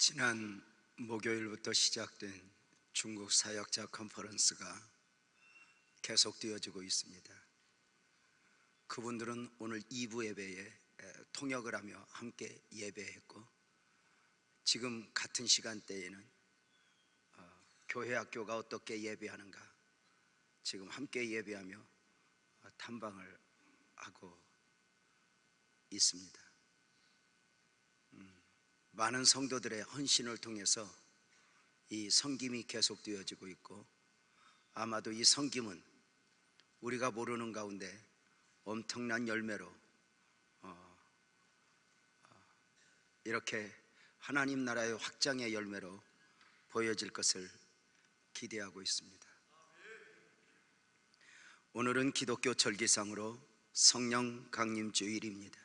지난 목요일부터 시작된 중국 사역자 컨퍼런스가 계속되어지고 있습니다. 그분들은 오늘 2부 예배에 통역을 하며 함께 예배했고, 지금 같은 시간대에는 교회 학교가 어떻게 예배하는가 지금 함께 예배하며 탐방을 하고 있습니다. 많은 성도들의 헌신을 통해서 이 섬김이 계속되어지고 있고, 아마도 이 섬김은 우리가 모르는 가운데 엄청난 열매로 이렇게 하나님 나라의 확장의 열매로 보여질 것을 기대하고 있습니다. 오늘은 기독교 절기상으로 성령 강림 주일입니다.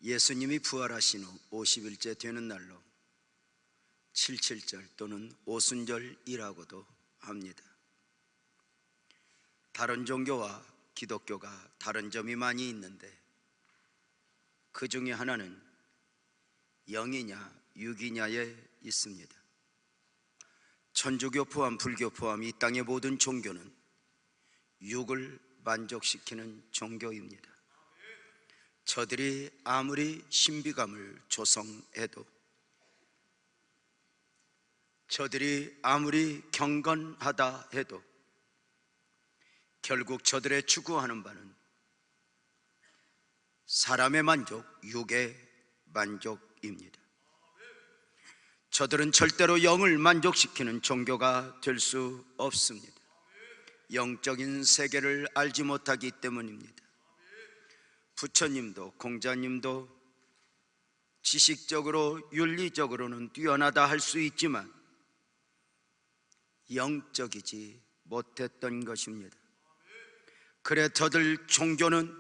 예수님이 부활하신 후 50일째 되는 날로 77절 또는 오순절이라고도 합니다. 다른 종교와 기독교가 다른 점이 많이 있는데, 그 중에 하나는 영이냐 육이냐에 있습니다. 천주교 포함 불교 포함 이 땅의 모든 종교는 육을 만족시키는 종교입니다. 저들이 아무리 신비감을 조성해도, 저들이 아무리 경건하다 해도 결국 저들의 추구하는 바는 사람의 만족, 육의 만족입니다. 저들은 절대로 영을 만족시키는 종교가 될 수 없습니다. 영적인 세계를 알지 못하기 때문입니다. 부처님도 공자님도 지식적으로 윤리적으로는 뛰어나다 할 수 있지만 영적이지 못했던 것입니다. 그래 저들 종교는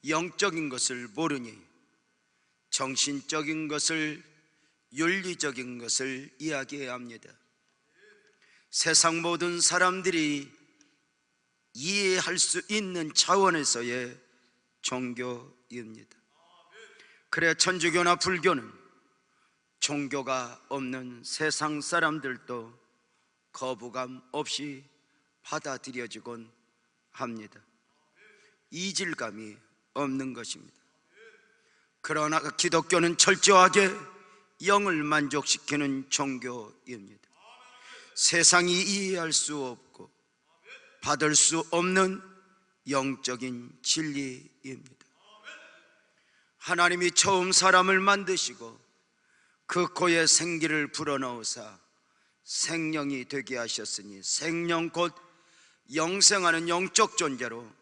영적인 것을 모르니 정신적인 것을, 윤리적인 것을 이야기해야 합니다. 세상 모든 사람들이 이해할 수 있는 차원에서의 종교입니다. 그래 천주교나 불교는 종교가 없는 세상 사람들도 거부감 없이 받아들여지곤 합니다. 이질감이 없는 것입니다. 그러나 기독교는 철저하게 영을 만족시키는 종교입니다. 세상이 이해할 수 없고 받을 수 없는 영적인 진리입니다. 하나님이 처음 사람을 만드시고 그 코에 생기를 불어넣으사 생명이 되게 하셨으니, 생명 곧 영생하는 영적 존재로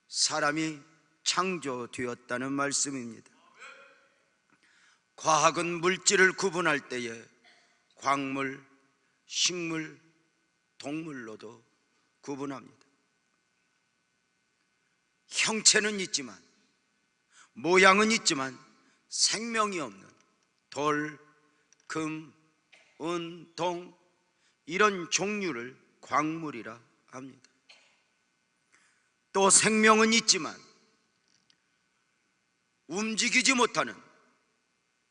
사람이 창조되었다는 말씀입니다. 과학은 물질을 구분할 때에 광물, 식물, 동물로도 구분합니다. 형체는 있지만, 모양은 있지만 생명이 없는 돌, 금, 은, 동 이런 종류를 광물이라 합니다. 또 생명은 있지만 움직이지 못하는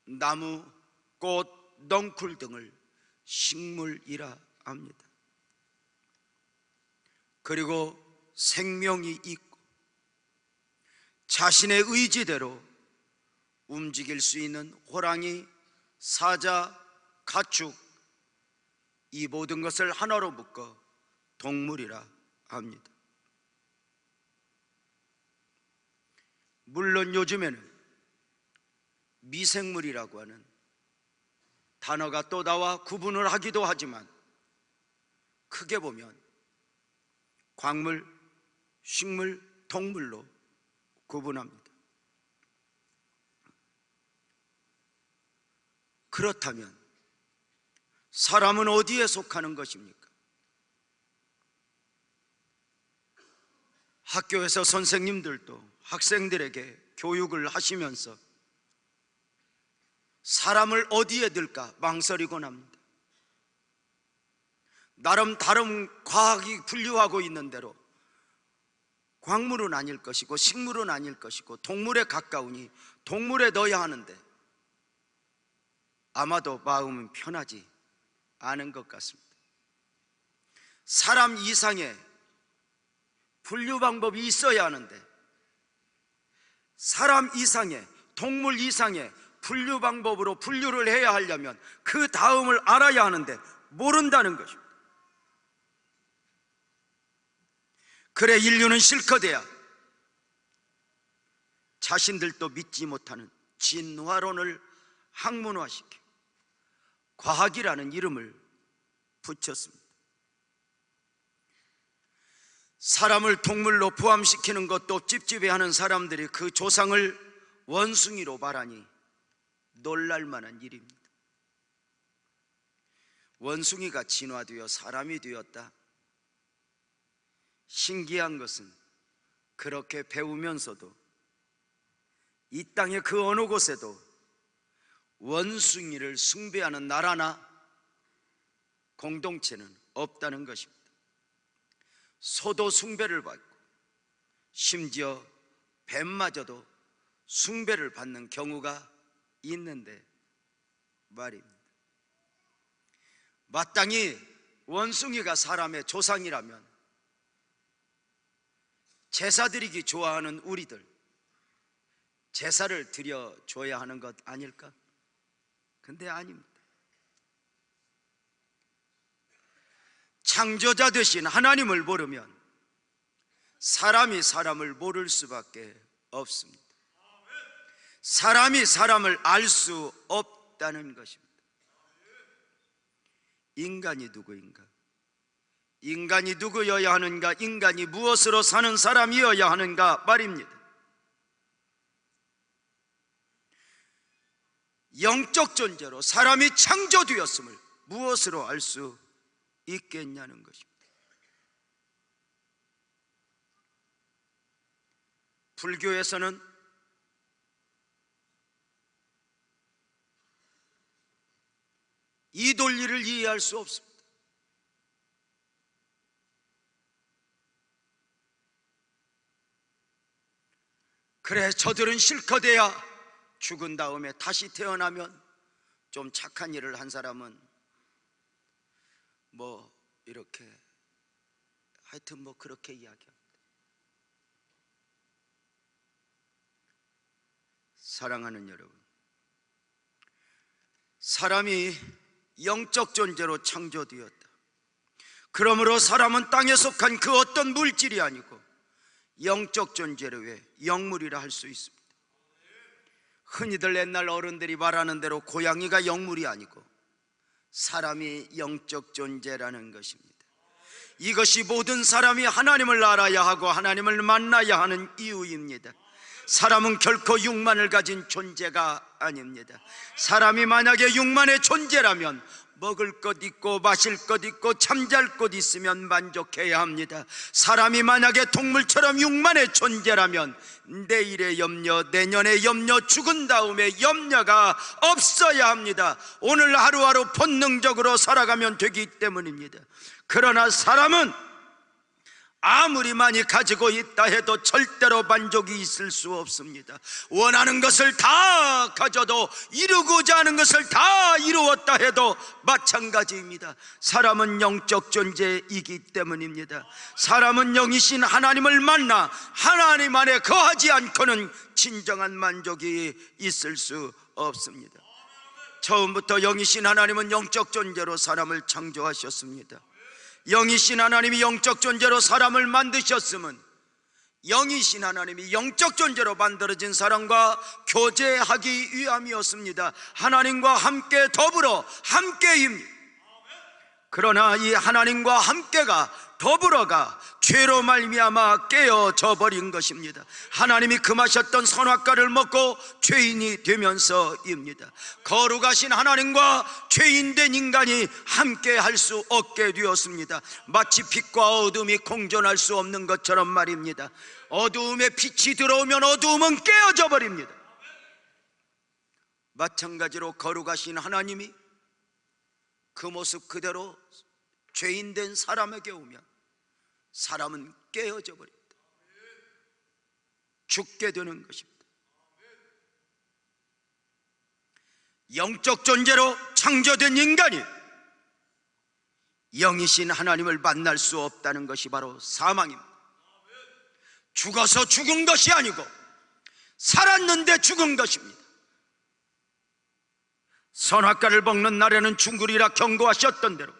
나무, 꽃, 넝쿨 등을 식물이라 합니다. 그리고 생명이 있고 자신의 의지대로 움직일 수 있는 호랑이, 사자, 가축, 이 모든 것을 하나로 묶어 동물이라 합니다. 물론 요즘에는 미생물이라고 하는 단어가 또 나와 구분을 하기도 하지만, 크게 보면 광물, 식물, 동물로 구분합니다. 그렇다면 사람은 어디에 속하는 것입니까? 학교에서 선생님들도 학생들에게 교육을 하시면서 사람을 어디에 둘까 망설이곤 합니다. 나름 다른 과학이 분류하고 있는 대로 광물은 아닐 것이고 식물은 아닐 것이고 동물에 가까우니 동물에 넣어야 하는데, 아마도 마음은 편하지 않은 것 같습니다. 사람 이상의 분류 방법이 있어야 하는데, 사람 이상의, 동물 이상의 분류 방법으로 분류를 해야 하려면 그 다음을 알아야 하는데 모른다는 것입니다. 그래 인류는 실컷해야 자신들도 믿지 못하는 진화론을 학문화시켜 과학이라는 이름을 붙였습니다. 사람을 동물로 포함시키는 것도 찝찝해하는 사람들이 그 조상을 원숭이로 말하니 놀랄만한 일입니다. 원숭이가 진화되어 사람이 되었다. 신기한 것은 그렇게 배우면서도 이 땅의 그 어느 곳에도 원숭이를 숭배하는 나라나 공동체는 없다는 것입니다. 소도 숭배를 받고 심지어 뱀마저도 숭배를 받는 경우가 있는데 말입니다. 마땅히 원숭이가 사람의 조상이라면 제사 드리기 좋아하는 우리들 제사를 드려줘야 하는 것 아닐까? 근데 아닙니다. 창조자 되신 하나님을 모르면 사람이 사람을 모를 수밖에 없습니다. 사람이 사람을 알 수 없다는 것입니다. 인간이 누구인가? 인간이 누구여야 하는가? 인간이 무엇으로 사는 사람이어야 하는가 말입니다. 영적 존재로 사람이 창조되었음을 무엇으로 알 수 있겠냐는 것입니다. 불교에서는 이 논리를 이해할 수 없습니다. 그래 저들은 실컷해야 죽은 다음에 다시 태어나면 좀 착한 일을 한 사람은 뭐 이렇게 하여튼 뭐 그렇게 이야기합니다. 사랑하는 여러분, 사람이 영적 존재로 창조되었다. 그러므로 사람은 땅에 속한 그 어떤 물질이 아니고 영적 존재로 왜 영물이라 할 수 있습니다. 흔히들 옛날 어른들이 말하는 대로 고양이가 영물이 아니고 사람이 영적 존재라는 것입니다. 이것이 모든 사람이 하나님을 알아야 하고 하나님을 만나야 하는 이유입니다. 사람은 결코 육만을 가진 존재가 아닙니다. 사람이 만약에 육만의 존재라면 먹을 것 있고 마실 것 있고 잠잘 곳 있으면 만족해야 합니다. 사람이 만약에 동물처럼 육만의 존재라면 내일의 염려, 내년의 염려, 죽은 다음에 염려가 없어야 합니다. 오늘 하루하루 본능적으로 살아가면 되기 때문입니다. 그러나 사람은 아무리 많이 가지고 있다 해도 절대로 만족이 있을 수 없습니다. 원하는 것을 다 가져도 이루고자 하는 것을 다 이루었다 해도 마찬가지입니다. 사람은 영적 존재이기 때문입니다. 사람은 영이신 하나님을 만나 하나님 안에 거하지 않고는 진정한 만족이 있을 수 없습니다. 처음부터 영이신 하나님은 영적 존재로 사람을 창조하셨습니다. 영이신 하나님이 영적 존재로 사람을 만드셨음은 영이신 하나님이 영적 존재로 만들어진 사람과 교제하기 위함이었습니다. 하나님과 함께 더불어 함께입니다. 그러나 이 하나님과 함께가 더불어가 죄로 말미암아 깨어져 버린 것입니다. 하나님이 금하셨던 선악과를 먹고 죄인이 되면서입니다. 거룩하신 하나님과 죄인된 인간이 함께 할 수 없게 되었습니다. 마치 빛과 어둠이 공존할 수 없는 것처럼 말입니다. 어두움에 빛이 들어오면 어두움은 깨어져 버립니다. 마찬가지로 거룩하신 하나님이 그 모습 그대로 죄인된 사람에게 오면 사람은 깨어져 버립니다. 죽게 되는 것입니다. 영적 존재로 창조된 인간이 영이신 하나님을 만날 수 없다는 것이 바로 사망입니다. 죽어서 죽은 것이 아니고 살았는데 죽은 것입니다. 선악과를 먹는 날에는 죽으리라 경고하셨던 대로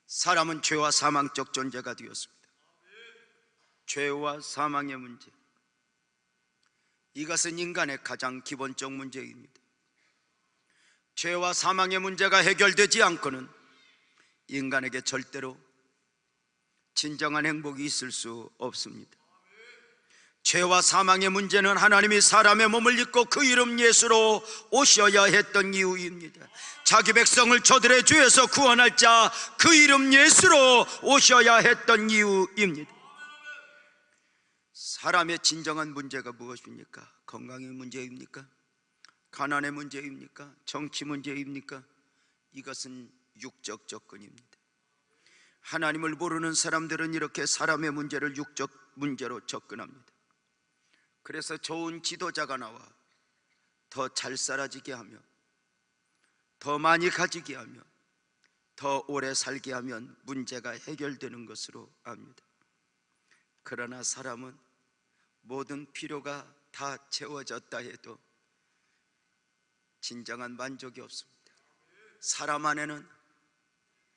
사람은 죄와 사망적 존재가 되었습니다. 죄와 사망의 문제, 이것은 인간의 가장 기본적 문제입니다. 죄와 사망의 문제가 해결되지 않고는 인간에게 절대로 진정한 행복이 있을 수 없습니다. 죄와 사망의 문제는 하나님이 사람의 몸을 입고 그 이름 예수로 오셔야 했던 이유입니다. 자기 백성을 저들의 죄에서 구원할 자 그 이름 예수로 오셔야 했던 이유입니다. 사람의 진정한 문제가 무엇입니까? 건강의 문제입니까? 가난의 문제입니까? 정치 문제입니까? 이것은 육적 접근입니다. 하나님을 모르는 사람들은 이렇게 사람의 문제를 육적 문제로 접근합니다. 그래서 좋은 지도자가 나와 더 잘 살아지게 하며 더 많이 가지게 하며 더 오래 살게 하면 문제가 해결되는 것으로 압니다. 그러나 사람은 모든 필요가 다 채워졌다 해도 진정한 만족이 없습니다. 사람 안에는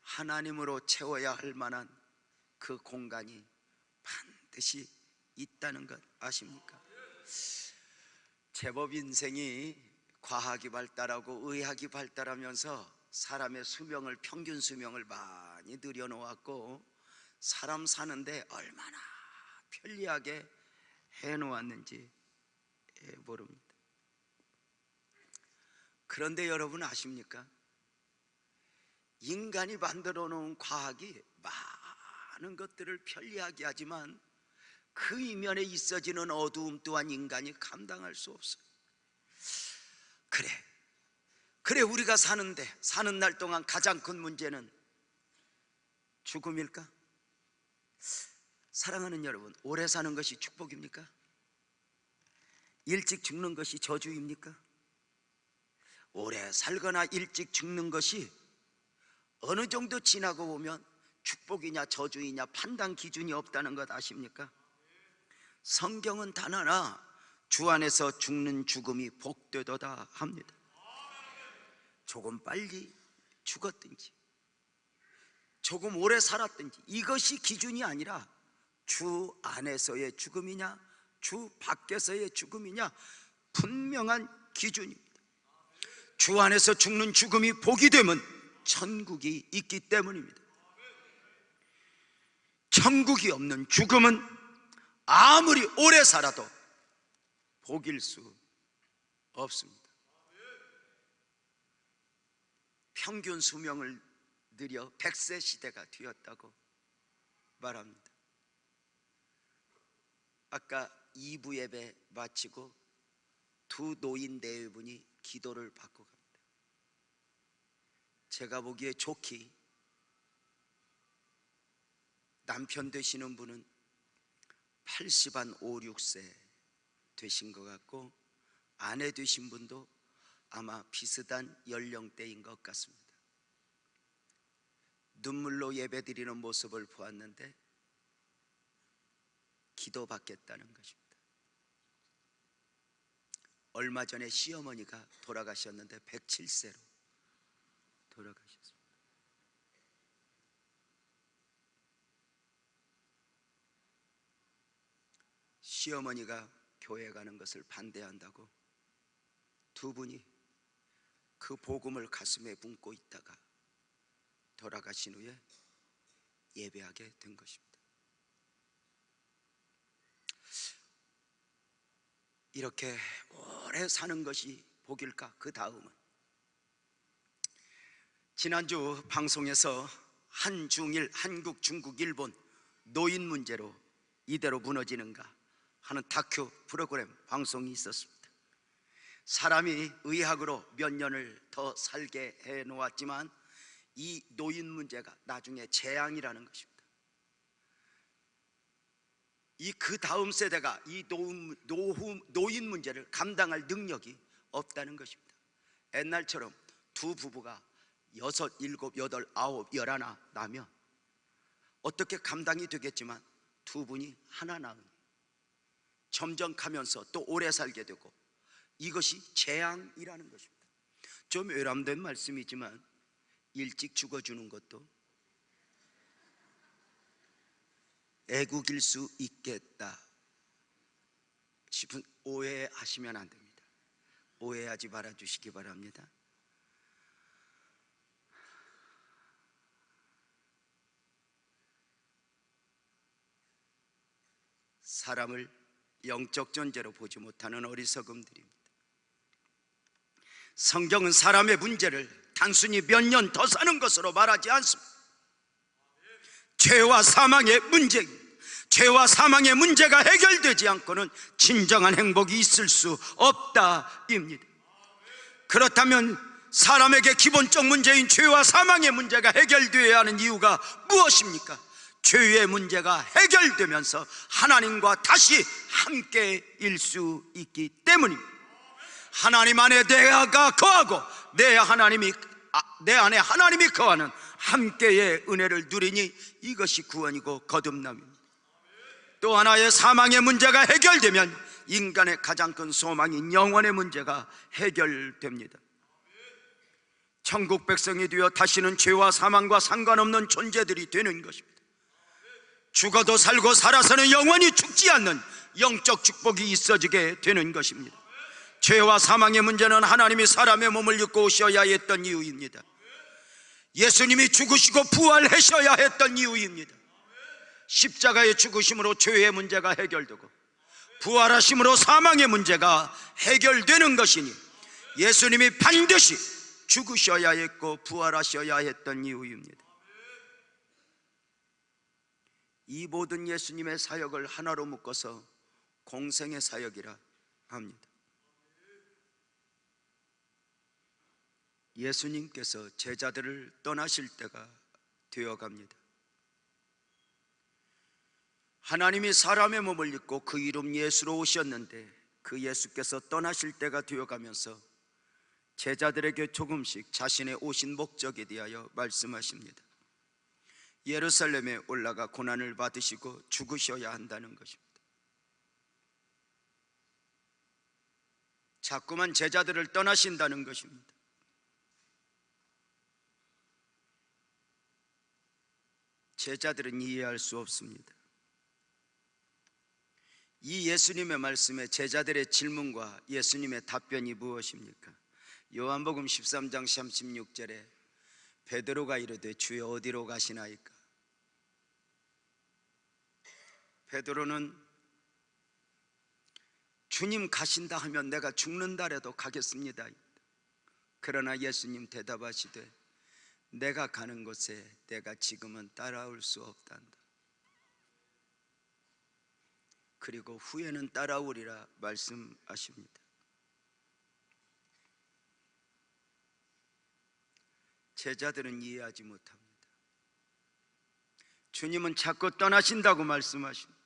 하나님으로 채워야 할 만한 그 공간이 반드시 있다는 것 아십니까? 제법 인생이 과학이 발달하고 의학이 발달하면서 사람의 수명을, 평균 수명을 많이 늘려놓았고 사람 사는데 얼마나 편리하게 해놓았는지 모릅니다. 그런데 여러분 아십니까? 인간이 만들어 놓은 과학이 많은 것들을 편리하게 하지만 그 이면에 있어지는 어두움 또한 인간이 감당할 수 없어요. 그래 우리가 사는 날 동안 가장 큰 문제는 죽음일까? 사랑하는 여러분, 오래 사는 것이 축복입니까? 일찍 죽는 것이 저주입니까? 오래 살거나 일찍 죽는 것이 어느 정도 지나고 보면 축복이냐 저주이냐 판단 기준이 없다는 것 아십니까? 성경은 단 하나, 주 안에서 죽는 죽음이 복되도다 합니다. 조금 빨리 죽었든지 조금 오래 살았든지 이것이 기준이 아니라 주 안에서의 죽음이냐 주 밖에서의 죽음이냐 분명한 기준입니다. 주 안에서 죽는 죽음이 복이 되면 천국이 있기 때문입니다. 천국이 없는 죽음은 아무리 오래 살아도 복일 수 없습니다. 평균 수명을 늘려 100세 시대가 되었다고 말합니다. 아까 2부 예배 마치고 두 노인 네분이 기도를 받고 갑니다. 제가 보기에 좋게 남편 되시는 분은 80한 5, 6세 되신 것 같고 아내 되신 분도 아마 비슷한 연령대인 것 같습니다. 눈물로 예배드리는 모습을 보았는데 기도받겠다는 것입니다. 얼마 전에 시어머니가 돌아가셨는데 107세로 돌아가셨습니다. 시어머니가 교회 가는 것을 반대한다고 두 분이 그 복음을 가슴에 품고 있다가 돌아가신 후에 예배하게 된 것입니다. 이렇게 오래 사는 것이 복일까? 그 다음은 지난주 방송에서 한중일, 한국, 중국, 일본 노인 문제로 이대로 무너지는가 하는 다큐 프로그램 방송이 있었습니다. 사람이 의학으로 몇 년을 더 살게 해 놓았지만 이 노인 문제가 나중에 재앙이라는 것입니다. 이 그 다음 세대가 이 노인 문제를 감당할 능력이 없다는 것입니다. 옛날처럼 두 부부가 6, 7, 8, 9, 11 나면 어떻게 감당이 되겠지만 두 분이 하나 낳으니 점점 가면서 또 오래 살게 되고, 이것이 재앙이라는 것입니다. 좀 외람된 말씀이지만 일찍 죽어주는 것도 애국일 수 있겠다 싶은, 오해하시면 안 됩니다. 오해하지 말아주시기 바랍니다. 사람을 영적 존재로 보지 못하는 어리석음들입니다. 성경은 사람의 문제를 단순히 몇 년 더 사는 것으로 말하지 않습니다. 죄와 사망의 문제입니다. 죄와 사망의 문제가 해결되지 않고는 진정한 행복이 있을 수 없다입니다. 그렇다면 사람에게 기본적 문제인 죄와 사망의 문제가 해결되어야 하는 이유가 무엇입니까? 죄의 문제가 해결되면서 하나님과 다시 함께일 수 있기 때문입니다. 하나님 안에 내가 거하고 내 안에 하나님이 거하는 함께의 은혜를 누리니 이것이 구원이고 거듭남입니다. 또 하나의 사망의 문제가 해결되면 인간의 가장 큰 소망인 영혼의 문제가 해결됩니다. 천국 백성이 되어 다시는 죄와 사망과 상관없는 존재들이 되는 것입니다. 죽어도 살고 살아서는 영원히 죽지 않는 영적 축복이 있어지게 되는 것입니다. 죄와 사망의 문제는 하나님이 사람의 몸을 입고 오셔야 했던 이유입니다. 예수님이 죽으시고 부활하셔야 했던 이유입니다. 십자가의 죽으심으로 죄의 문제가 해결되고 부활하심으로 사망의 문제가 해결되는 것이니 예수님이 반드시 죽으셔야 했고 부활하셔야 했던 이유입니다. 이 모든 예수님의 사역을 하나로 묶어서 공생의 사역이라 합니다. 예수님께서 제자들을 떠나실 때가 되어갑니다. 하나님이 사람의 몸을 입고 그 이름 예수로 오셨는데 그 예수께서 떠나실 때가 되어가면서 제자들에게 조금씩 자신의 오신 목적에 대하여 말씀하십니다. 예루살렘에 올라가 고난을 받으시고 죽으셔야 한다는 것입니다. 자꾸만 제자들을 떠나신다는 것입니다. 제자들은 이해할 수 없습니다. 이 예수님의 말씀에 제자들의 질문과 예수님의 답변이 무엇입니까? 요한복음 13장 36절에 베드로가 이르되 주여 어디로 가시나이까? 베드로는 주님 가신다 하면 내가 죽는다라도 가겠습니다. 그러나 예수님 대답하시되 내가 가는 곳에 내가 지금은 따라올 수 없단다. 그리고 후에는 따라오리라 말씀하십니다. 제자들은 이해하지 못합니다. 주님은 자꾸 떠나신다고 말씀하십니다.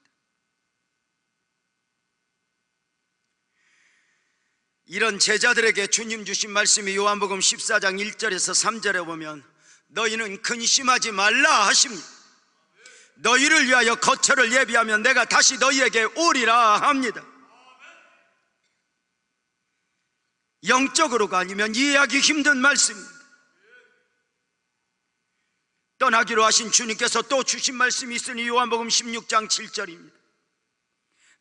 이런 제자들에게 주님 주신 말씀이 요한복음 14장 1절에서 3절에 보면 너희는 근심하지 말라 하십니다. 너희를 위하여 거처를 예비하면 내가 다시 너희에게 오리라 합니다. 영적으로가 아니면 이해하기 힘든 말씀입니다. 떠나기로 하신 주님께서 또 주신 말씀이 있으니 요한복음 16장 7절입니다.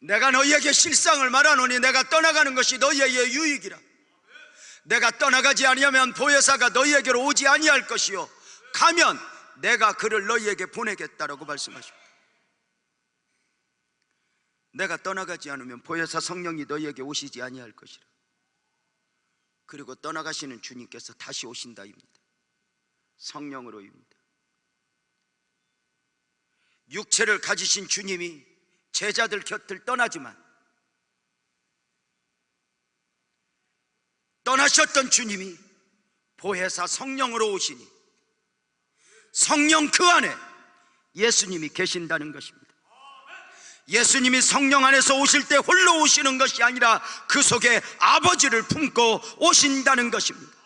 내가 너희에게 실상을 말하노니 내가 떠나가는 것이 너희에게 유익이라. 내가 떠나가지 아니하면 보혜사가 너희에게로 오지 아니할 것이요 가면 내가 그를 너희에게 보내겠다라고 말씀하십니다. 내가 떠나가지 않으면 보혜사 성령이 너희에게 오시지 아니할 것이라. 그리고 떠나가시는 주님께서 다시 오신다입니다. 성령으로입니다. 육체를 가지신 주님이 제자들 곁을 떠나지만 떠나셨던 주님이 보혜사 성령으로 오시니 성령 그 안에 예수님이 계신다는 것입니다. 예수님이 성령 안에서 오실 때 홀로 오시는 것이 아니라 그 속에 아버지를 품고 오신다는 것입니다.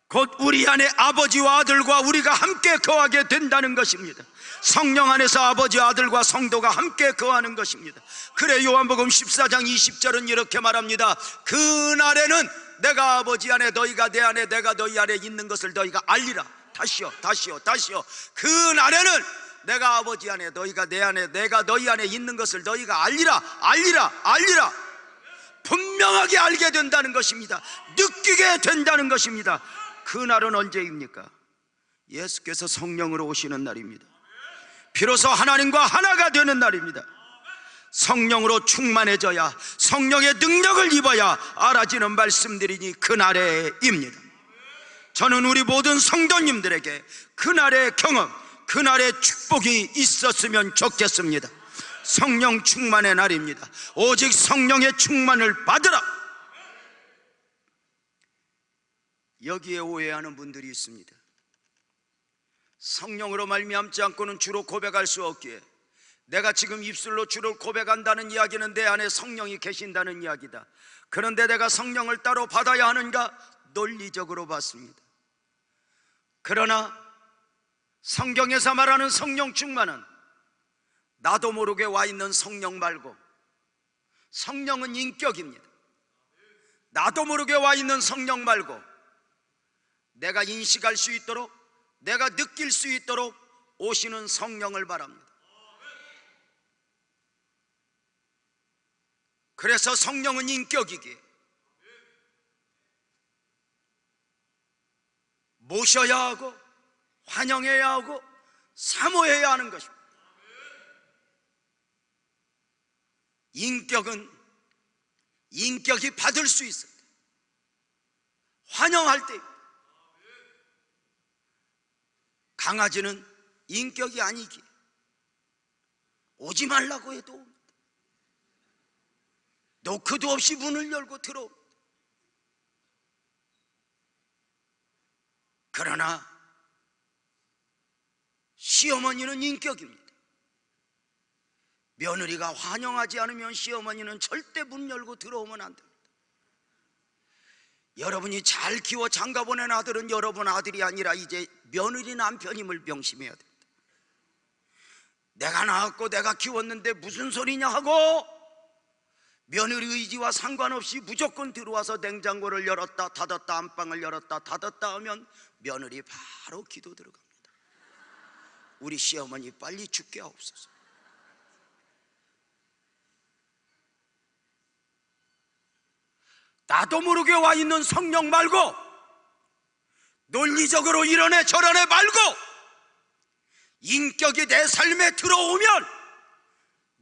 곧 우리 안에 아버지와 아들과 우리가 함께 거하게 된다는 것입니다. 성령 안에서 아버지와 아들과 성도가 함께 거하는 것입니다. 그래 요한복음 14장 20절은 이렇게 말합니다. 그날에는 내가 아버지 안에 너희가 내 안에 내가 너희 안에 있는 것을 너희가 알리라. 다시요. 그날에는 내가 아버지 안에 너희가 내 안에 내가 너희 안에 있는 것을 너희가 알리라. 분명하게 알게 된다는 것입니다. 느끼게 된다는 것입니다. 그날은 언제입니까? 예수께서 성령으로 오시는 날입니다. 비로소 하나님과 하나가 되는 날입니다. 성령으로 충만해져야, 성령의 능력을 입어야 알아지는 말씀들이니 그날에입니다. 저는 우리 모든 성도님들에게 그날의 경험, 그날의 축복이 있었으면 좋겠습니다. 성령 충만의 날입니다. 오직 성령의 충만을 받으라. 여기에 오해하는 분들이 있습니다. 성령으로 말미암지 않고는 주로 고백할 수 없기에, 내가 지금 입술로 주를 고백한다는 이야기는 내 안에 성령이 계신다는 이야기다. 그런데 내가 성령을 따로 받아야 하는가? 논리적으로 봤습니다. 그러나 성경에서 말하는 성령 충만은 나도 모르게 와 있는 성령 말고, 성령은 인격입니다. 나도 모르게 와 있는 성령 말고 내가 인식할 수 있도록, 내가 느낄 수 있도록 오시는 성령을 말합니다. 그래서 성령은 인격이기에 모셔야 하고 환영해야 하고 사모해야 하는 것입니다. 인격이 받을 수 있을 때, 환영할 때. 강아지는 인격이 아니기에 오지 말라고 해도 옵니다. 노크도 없이 문을 열고 들어옵니다. 그러나 시어머니는 인격입니다. 며느리가 환영하지 않으면 시어머니는 절대 문 열고 들어오면 안 됩니다. 여러분이 잘 키워 장가보낸 아들은 여러분 아들이 아니라 이제 며느리 남편임을 명심해야 됩니다. 내가 낳았고 내가 키웠는데 무슨 소리냐 하고 며느리 의지와 상관없이 무조건 들어와서 냉장고를 열었다 닫았다, 안방을 열었다 닫았다 하면 며느리 바로 기도 들어갑니다. 우리 시어머니 빨리 죽게 하옵소서. 나도 모르게 와 있는 성령 말고, 논리적으로 이러네 저러네 말고, 인격이 내 삶에 들어오면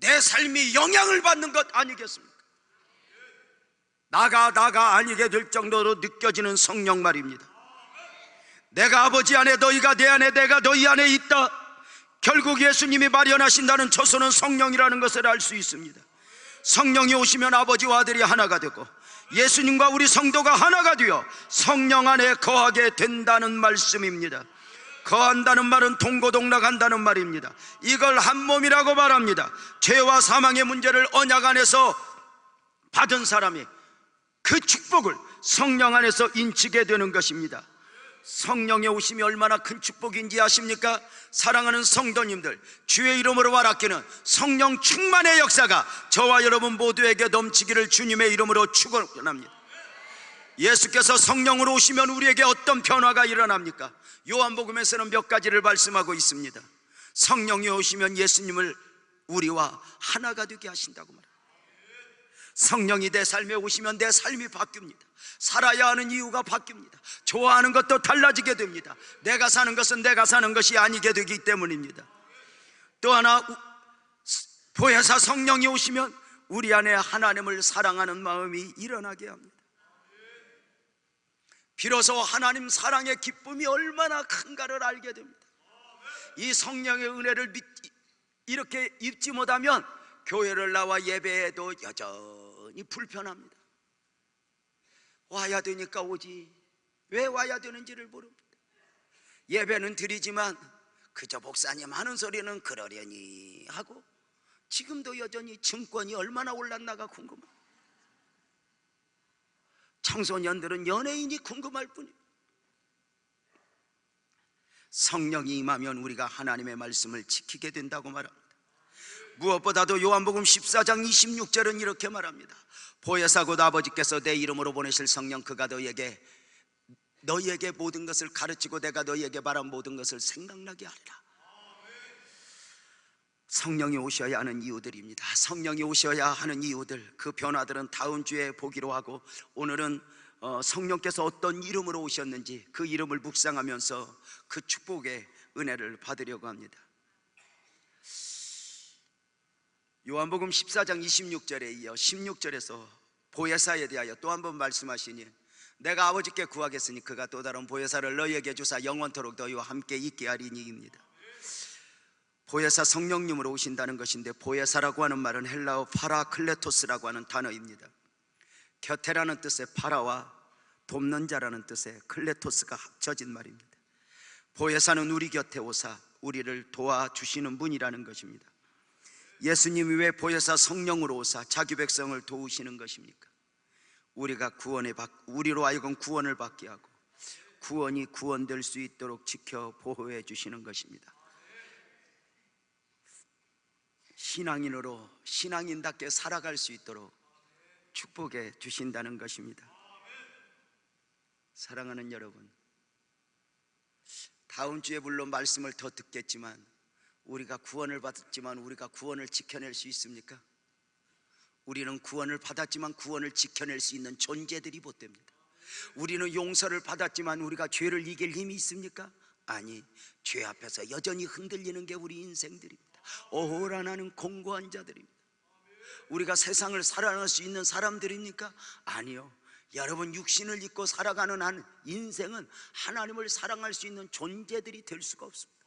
내 삶이 영향을 받는 것 아니겠습니까? 나가 아니게 될 정도로 느껴지는 성령 말입니다. 내가 아버지 안에 너희가 내 안에 내가 너희 안에 있다. 결국 예수님이 마련하신다는 초소는 성령이라는 것을 알 수 있습니다. 성령이 오시면 아버지와 아들이 하나가 되고 예수님과 우리 성도가 하나가 되어 성령 안에 거하게 된다는 말씀입니다. 거한다는 말은 동고동락한다는 말입니다. 이걸 한 몸이라고 말합니다. 죄와 사망의 문제를 언약 안에서 받은 사람이 그 축복을 성령 안에서 인치게 되는 것입니다. 성령의 오심이 얼마나 큰 축복인지 아십니까? 사랑하는 성도님들, 주의 이름으로 와라기는 성령 충만의 역사가 저와 여러분 모두에게 넘치기를 주님의 이름으로 축원합니다. 예수께서 성령으로 오시면 우리에게 어떤 변화가 일어납니까? 요한복음에서는 몇 가지를 말씀하고 있습니다. 성령이 오시면 예수님을 우리와 하나가 되게 하신다고 말합니다. 성령이 내 삶에 오시면 내 삶이 바뀝니다. 살아야 하는 이유가 바뀝니다. 좋아하는 것도 달라지게 됩니다. 내가 사는 것은 내가 사는 것이 아니게 되기 때문입니다. 또 하나, 보혜사 성령이 오시면 우리 안에 하나님을 사랑하는 마음이 일어나게 합니다. 비로소 하나님 사랑의 기쁨이 얼마나 큰가를 알게 됩니다. 이 성령의 은혜를 이렇게 입지 못하면 교회를 나와 예배해도 여전히 불편합니다. 와야 되니까 오지 왜 와야 되는지를 모릅니다. 예배는 드리지만 그저 목사님 하는 소리는 그러려니 하고, 지금도 여전히 증권이 얼마나 올랐나가 궁금합니다. 청소년들은 연예인이 궁금할 뿐이에요. 성령이 임하면 우리가 하나님의 말씀을 지키게 된다고 말합니다. 무엇보다도 요한복음 14장 26절은 이렇게 말합니다. 보혜사 곧 아버지께서 내 이름으로 보내실 성령 그가 너희에게 모든 것을 가르치고 내가 너희에게 말한 모든 것을 생각나게 하리라. 성령이 오셔야 하는 이유들입니다. 성령이 오셔야 하는 이유들, 그 변화들은 다음 주에 보기로 하고, 오늘은 성령께서 어떤 이름으로 오셨는지 그 이름을 묵상하면서 그 축복의 은혜를 받으려고 합니다. 요한복음 14장 26절에 이어 16절에서 보혜사에 대하여 또 한 번 말씀하시니, 내가 아버지께 구하겠으니 그가 또 다른 보혜사를 너희에게 주사 영원토록 너희와 함께 있게 하리니입니다. 보혜사 성령님으로 오신다는 것인데, 보혜사라고 하는 말은 헬라어 파라클레토스라고 하는 단어입니다. 곁에라는 뜻의 파라와 돕는 자라는 뜻의 클레토스가 합쳐진 말입니다. 보혜사는 우리 곁에 오사 우리를 도와주시는 분이라는 것입니다. 예수님이 왜 보혜사 성령으로 오사 자기 백성을 도우시는 것입니까? 우리로 하여금 구원을 받게 하고 구원이 구원될 수 있도록 지켜 보호해 주시는 것입니다. 신앙인으로 신앙인답게 살아갈 수 있도록 축복해 주신다는 것입니다. 사랑하는 여러분, 다음 주에 물론 말씀을 더 듣겠지만, 우리가 구원을 받았지만 우리가 구원을 지켜낼 수 있습니까? 우리는 구원을 받았지만 구원을 지켜낼 수 있는 존재들이 못됩니다. 우리는 용서를 받았지만 우리가 죄를 이길 힘이 있습니까? 아니, 죄 앞에서 여전히 흔들리는 게 우리 인생들입니다. 오호라나는 공고한 자들입니다. 우리가 세상을 살아낼 수 있는 사람들입니까? 아니요. 여러분, 육신을 입고 살아가는 한 인생은 하나님을 사랑할 수 있는 존재들이 될 수가 없습니다.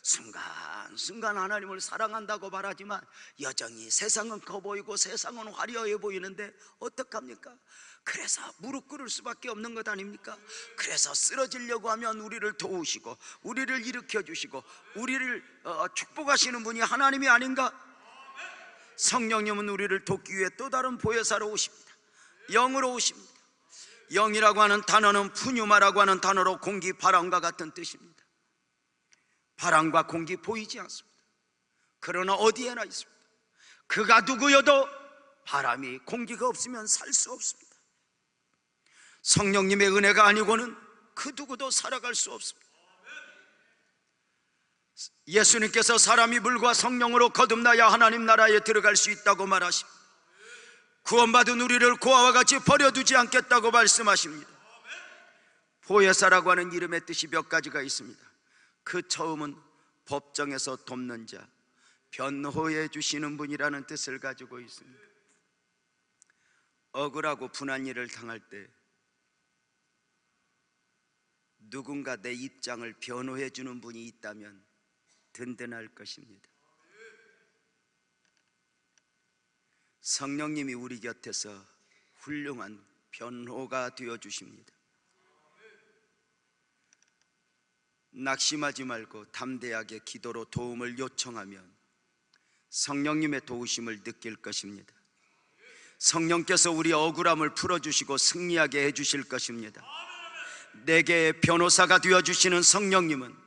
순간순간 하나님을 사랑한다고 말하지만 여전히 세상은 커 보이고 세상은 화려해 보이는데 어떡합니까? 그래서 무릎 꿇을 수밖에 없는 것 아닙니까? 그래서 쓰러지려고 하면 우리를 도우시고 우리를 일으켜 주시고 우리를 축복하시는 분이 하나님이 아닌가? 성령님은 우리를 돕기 위해 또 다른 보혜사로 오십니다. 영으로 오십니다. 영이라고 하는 단어는 푸뉴마라고 하는 단어로 공기, 바람과 같은 뜻입니다. 바람과 공기 보이지 않습니다. 그러나 어디에나 있습니다. 그가 누구여도 바람이, 공기가 없으면 살 수 없습니다. 성령님의 은혜가 아니고는 그 누구도 살아갈 수 없습니다. 예수님께서 사람이 물과 성령으로 거듭나야 하나님 나라에 들어갈 수 있다고 말하십니다. 구원받은 우리를 고아와 같이 버려두지 않겠다고 말씀하십니다. 보혜사라고 하는 이름의 뜻이 몇 가지가 있습니다. 그 처음은 법정에서 돕는 자, 변호해 주시는 분이라는 뜻을 가지고 있습니다. 억울하고 분한 일을 당할 때 누군가 내 입장을 변호해 주는 분이 있다면 든든할 것입니다. 성령님이 우리 곁에서 훌륭한 변호가 되어 주십니다. 낙심하지 말고 담대하게 기도로 도움을 요청하면 성령님의 도우심을 느낄 것입니다. 성령께서 우리 억울함을 풀어주시고 승리하게 해주실 것입니다. 내게 변호사가 되어주시는 성령님은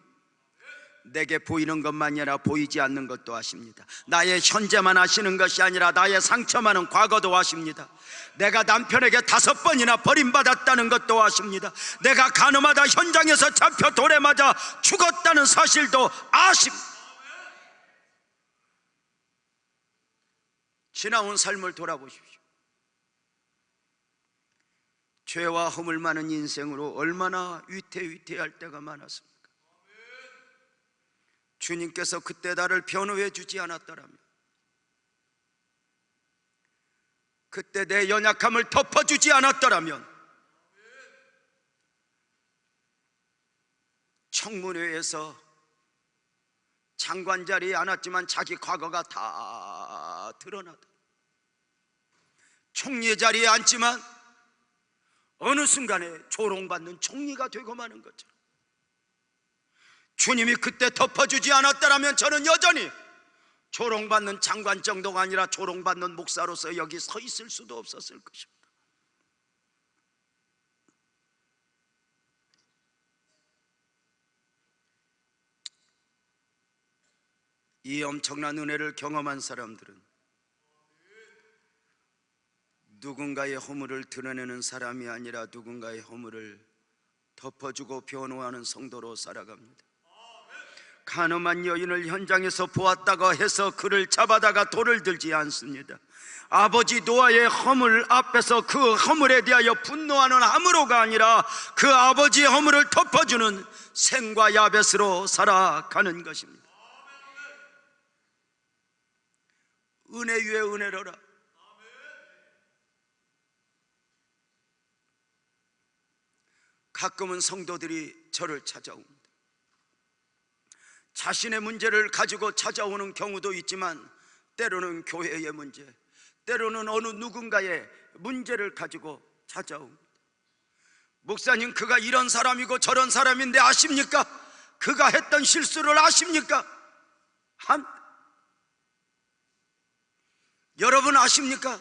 내게 보이는 것만이 아니라 보이지 않는 것도 아십니다. 나의 현재만 아시는 것이 아니라 나의 상처만은 과거도 아십니다. 내가 남편에게 5번이나 버림받았다는 것도 아십니다. 내가 가늠하다 현장에서 잡혀 돌에 맞아 죽었다는 사실도 아십니다. 지나온 삶을 돌아보십시오. 죄와 허물 많은 인생으로 얼마나 위태위태할 때가 많았습니까? 주님께서 그때 나를 변호해 주지 않았더라면, 그때 내 연약함을 덮어주지 않았더라면 청문회에서 장관 자리에 앉았지만 자기 과거가 다 드러나다. 총리 자리에 앉지만 어느 순간에 조롱받는 총리가 되고 마는 거죠. 주님이 그때 덮어주지 않았다면 저는 여전히 조롱받는 장관 정도가 아니라 조롱받는 목사로서 여기 서 있을 수도 없었을 것입니다. 이 엄청난 은혜를 경험한 사람들은 누군가의 허물을 드러내는 사람이 아니라 누군가의 허물을 덮어주고 변호하는 성도로 살아갑니다. 가늠한 여인을 현장에서 보았다고 해서 그를 잡아다가 돌을 들지 않습니다. 아버지 노아의 허물 앞에서 그 허물에 대하여 분노하는 함으로가 아니라 그 아버지의 허물을 덮어주는 셈과 야벳으로 살아가는 것입니다. 은혜 위에 은혜로라. 가끔은 성도들이 저를 찾아옵니다. 자신의 문제를 가지고 찾아오는 경우도 있지만 때로는 교회의 문제, 때로는 어느 누군가의 문제를 가지고 찾아옵니다. 목사님, 그가 이런 사람이고 저런 사람인데 아십니까? 그가 했던 실수를 아십니까? 여러분 아십니까?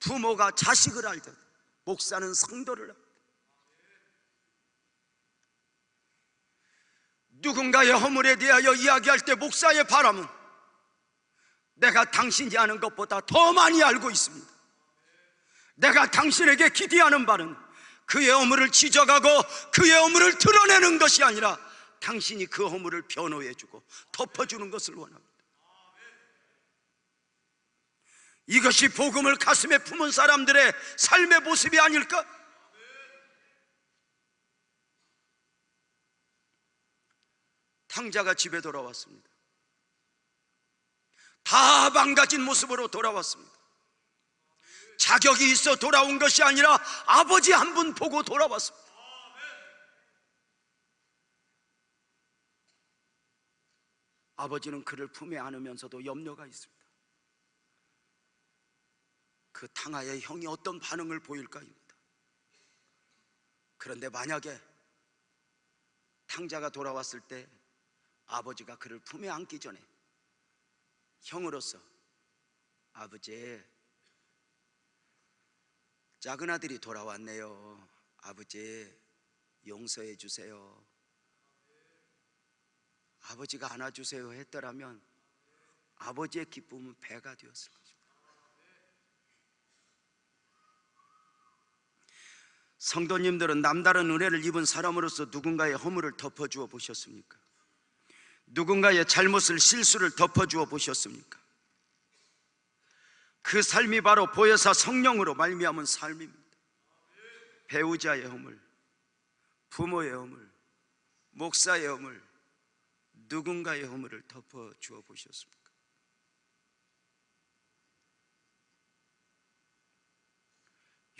부모가 자식을 알듯 목사는 성도를 합니다. 누군가의 허물에 대하여 이야기할 때 목사의 바람은 내가 당신이 아는 것보다 더 많이 알고 있습니다. 내가 당신에게 기대하는 바는 그의 허물을 지적하고 그의 허물을 드러내는 것이 아니라 당신이 그 허물을 변호해주고 덮어주는 것을 원합니다. 이것이 복음을 가슴에 품은 사람들의 삶의 모습이 아닐까? 탕자가 집에 돌아왔습니다. 다 망가진 모습으로 돌아왔습니다. 자격이 있어 돌아온 것이 아니라 아버지 한 분 보고 돌아왔습니다. 아버지는 그를 품에 안으면서도 염려가 있습니다. 그 탕아의 형이 어떤 반응을 보일까입니다. 그런데 만약에 탕자가 돌아왔을 때 아버지가 그를 품에 안기 전에 형으로서 아버지, 작은 아들이 돌아왔네요. 아버지, 용서해 주세요. 아버지가 안아주세요 했더라면 아버지의 기쁨은 배가 되었을 것입니다. 성도님들은 남다른 은혜를 입은 사람으로서 누군가의 허물을 덮어주어 보셨습니까? 누군가의 잘못을, 실수를 덮어주어 보셨습니까? 그 삶이 바로 보혜사 성령으로 말미암은 삶입니다. 배우자의 허물, 부모의 허물, 목사의 허물, 누군가의 허물을 덮어주어 보셨습니까?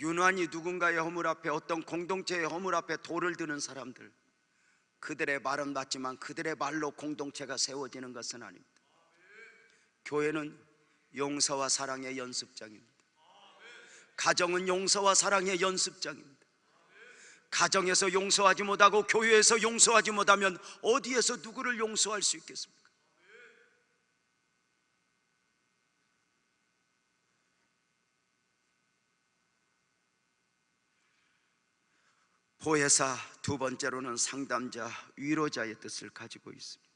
유난히 누군가의 허물 앞에, 어떤 공동체의 허물 앞에 돌을 드는 사람들, 그들의 말은 맞지만 그들의 말로 공동체가 세워지는 것은 아닙니다. 교회는 용서와 사랑의 연습장입니다. 가정은 용서와 사랑의 연습장입니다. 가정에서 용서하지 못하고 교회에서 용서하지 못하면 어디에서 누구를 용서할 수 있겠습니까? 보혜사, 두 번째로는 상담자, 위로자의 뜻을 가지고 있습니다.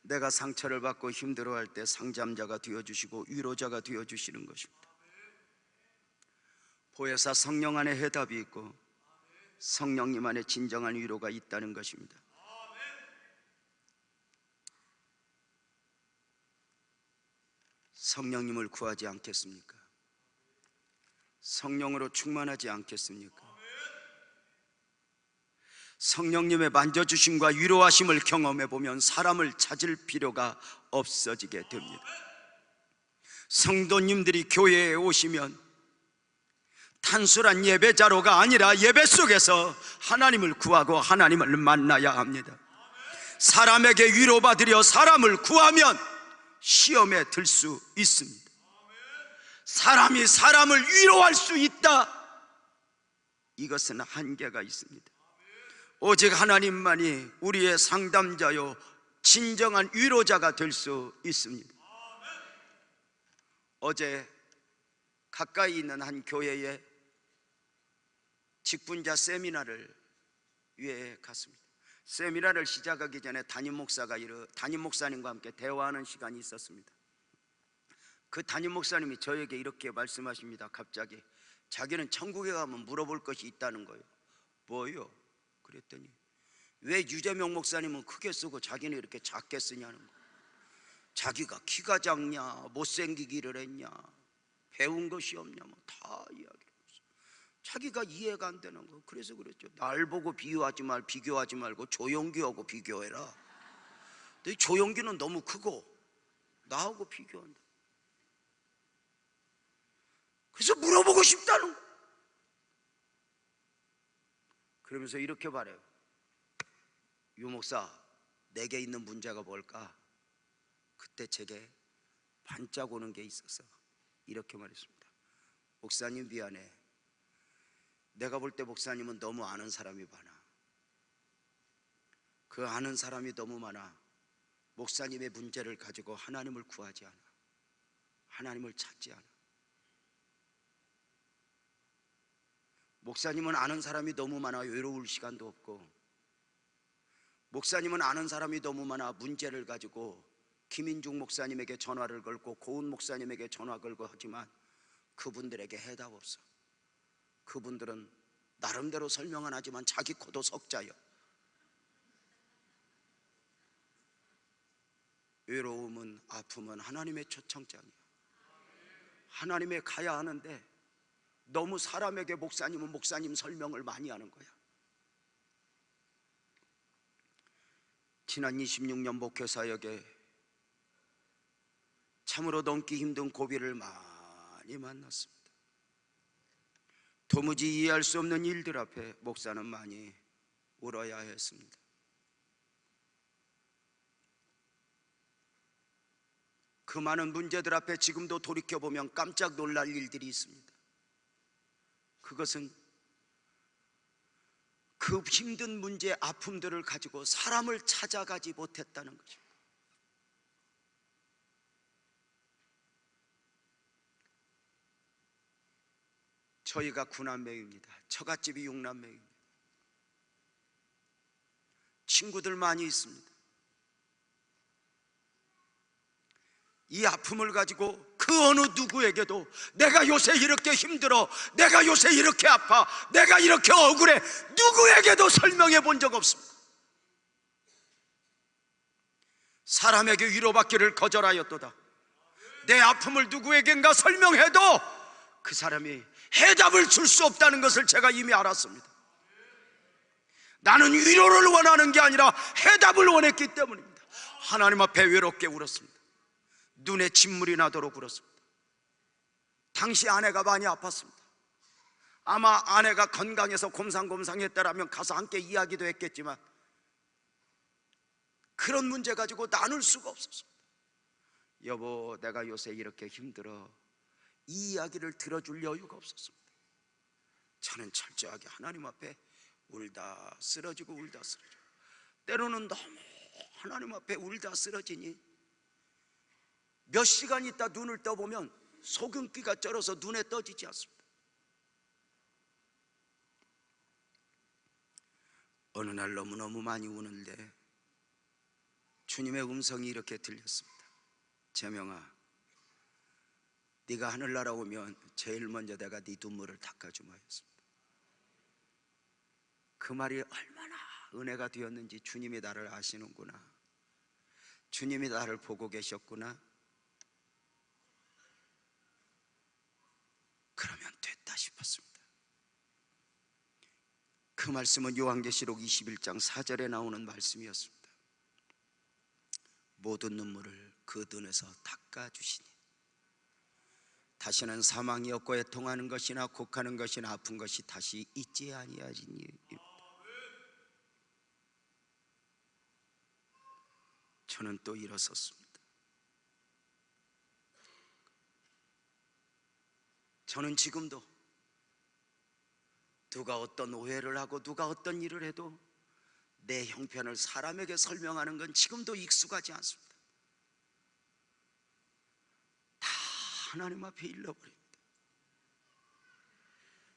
내가 상처를 받고 힘들어할 때 상담자가 되어주시고 위로자가 되어주시는 것입니다. 보혜사 성령 안에 해답이 있고 성령님 안에 진정한 위로가 있다는 것입니다. 성령님을 구하지 않겠습니까? 성령으로 충만하지 않겠습니까? 성령님의 만져주심과 위로하심을 경험해보면 사람을 찾을 필요가 없어지게 됩니다. 성도님들이 교회에 오시면 단순한 예배자로가 아니라 예배 속에서 하나님을 구하고 하나님을 만나야 합니다. 사람에게 위로받으려 사람을 구하면 시험에 들 수 있습니다. 사람이 사람을 위로할 수 있다, 이것은 한계가 있습니다. 오직 하나님만이 우리의 상담자요 진정한 위로자가 될 수 있습니다. 어제 가까이 있는 한 교회에 직분자 세미나를 위해 갔습니다. 세미나를 시작하기 전에 담임 목사님과 함께 대화하는 시간이 있었습니다. 그 담임 목사님이 저에게 이렇게 말씀하십니다. 갑자기 자기는 천국에 가면 물어볼 것이 있다는 거예요. 뭐요? 그랬더니 왜 유재명 목사님은 크게 쓰고 자기는 이렇게 작게 쓰냐는 거예요. 자기가 키가 작냐, 못생기기를 했냐, 배운 것이 없냐, 뭐 다 이야기를 했어요. 자기가 이해가 안 되는 거. 그래서 그랬죠. 날 보고 비교하지 말고 조용기하고 비교해라. 근데 조용기는 너무 크고 나하고 비교한다. 그래서 물어보고 싶다는 거. 그러면서 이렇게 말해요. 유 목사, 내게 있는 문제가 뭘까? 그때 제게 반짝 오는 게 있어서 이렇게 말했습니다. 목사님 미안해. 내가 볼 때 목사님은 너무 아는 사람이 많아. 그 아는 사람이 너무 많아. 목사님의 문제를 가지고 하나님을 구하지 않아. 하나님을 찾지 않아. 목사님은 아는 사람이 너무 많아 외로울 시간도 없고, 목사님은 아는 사람이 너무 많아 문제를 가지고 김인중 목사님에게 전화를 걸고 고은 목사님에게 전화 걸고 하지만 그분들에게 해답 없어. 그분들은 나름대로 설명은 하지만 자기 코도 석자요. 외로움은, 아픔은 하나님의 초청장이야. 하나님에 가야 하는데 너무 사람에게 목사님은 목사님 설명을 많이 하는 거야. 지난 26년 목회 사역에 참으로 넘기 힘든 고비를 많이 만났습니다. 도무지 이해할 수 없는 일들 앞에 목사는 많이 울어야 했습니다. 그 많은 문제들 앞에 지금도 돌이켜보면 깜짝 놀랄 일들이 있습니다. 그것은 그 힘든 문제, 아픔들을 가지고 사람을 찾아가지 못했다는 것입니다. 저희가 9남매입니다. 처갓집이 6남매입니다. 친구들 많이 있습니다. 이 아픔을 가지고 그 어느 누구에게도 내가 요새 이렇게 힘들어, 내가 요새 이렇게 아파, 내가 이렇게 억울해, 누구에게도 설명해 본 적 없습니다. 사람에게 위로받기를 거절하였도다. 내 아픔을 누구에겐가 설명해도 그 사람이 해답을 줄 수 없다는 것을 제가 이미 알았습니다. 나는 위로를 원하는 게 아니라 해답을 원했기 때문입니다. 하나님 앞에 외롭게 울었습니다. 눈에 진물이 나도록 울었습니다. 당시 아내가 많이 아팠습니다. 아마 아내가 건강해서 곰상곰상했다라면 가서 함께 이야기도 했겠지만 그런 문제 가지고 나눌 수가 없었습니다. 여보, 내가 요새 이렇게 힘들어. 이 이야기를 들어줄 여유가 없었습니다. 저는 철저하게 하나님 앞에 울다 쓰러지고 울다 쓰러지고, 때로는 너무 하나님 앞에 울다 쓰러지니 몇 시간 있다 눈을 떠보면 소금기가 쩔어서 눈에 떠지지 않습니다. 어느 날 너무너무 많이 우는데 주님의 음성이 이렇게 들렸습니다. 재명아, 네가 하늘나라 오면 제일 먼저 내가 네 눈물을 닦아주마 했습니다. 그 말이 얼마나 은혜가 되었는지 주님이 나를 아시는구나, 주님이 나를 보고 계셨구나, 그러면 됐다 싶었습니다. 그 말씀은 요한계시록 21장 4절에 나오는 말씀이었습니다. 모든 눈물을 그 눈에서 닦아주시니 다시는 사망이 없고 애통하는 것이나 곡하는 것이나 아픈 것이 다시 있지 아니하리니. 저는 또 일어섰습니다. 저는 지금도 누가 어떤 오해를 하고 누가 어떤 일을 해도 내 형편을 사람에게 설명하는 건 지금도 익숙하지 않습니다. 다 하나님 앞에 일러버립니다.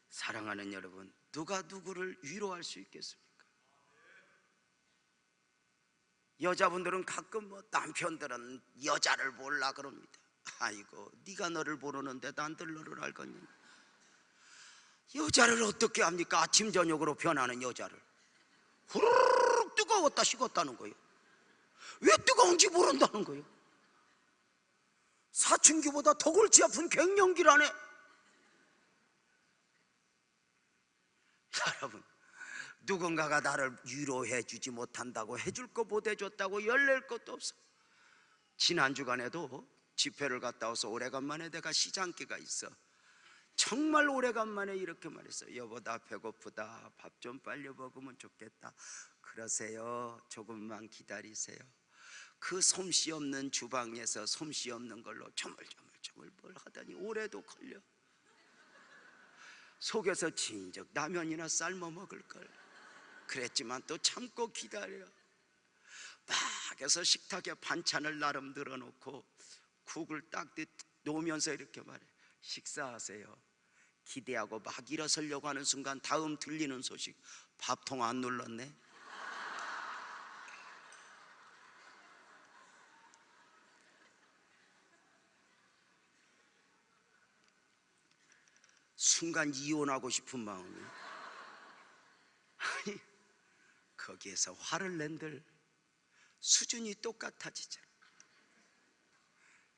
사랑하는 여러분, 누가 누구를 위로할 수 있겠습니까? 여자분들은 가끔 뭐 남편들은 여자를 몰라 그럽니다. 아이고, 네가 너를 모르는데 난들 너를 알겠니? 여자를 어떻게 합니까? 아침 저녁으로 변하는 여자를 후루룩 뜨거웠다 식었다는 거예요. 왜 뜨거운지 모른다는 거예요. 사춘기보다 더 골치 아픈 갱년기라네. 여러분, 누군가가 나를 위로해 주지 못한다고 해줄 거 못 해줬다고 열낼 것도 없어. 지난 주간에도 집회를 갔다 와서 오래간만에 내가 시장기가 있어. 정말 오래간만에 이렇게 말했어. 여보, 나 배고프다. 밥 좀 빨리 먹으면 좋겠다. 그러세요. 조금만 기다리세요. 그 솜씨 없는 주방에서 솜씨 없는 걸로 조물조물 뭘 하다니 오래도 걸려. 속에서 진즉 라면이나 삶아 먹을 걸 그랬지만 또 참고 기다려. 막 해서 식탁에 반찬을 나름 늘어놓고 국을 딱 놓으면서 이렇게 말해. 식사하세요. 기대하고 막 일어서려고 하는 순간 다음 들리는 소식. 밥통 안 눌렀네. 순간 이혼하고 싶은 마음이. 아니, 거기에서 화를 낸들 수준이 똑같아지잖아.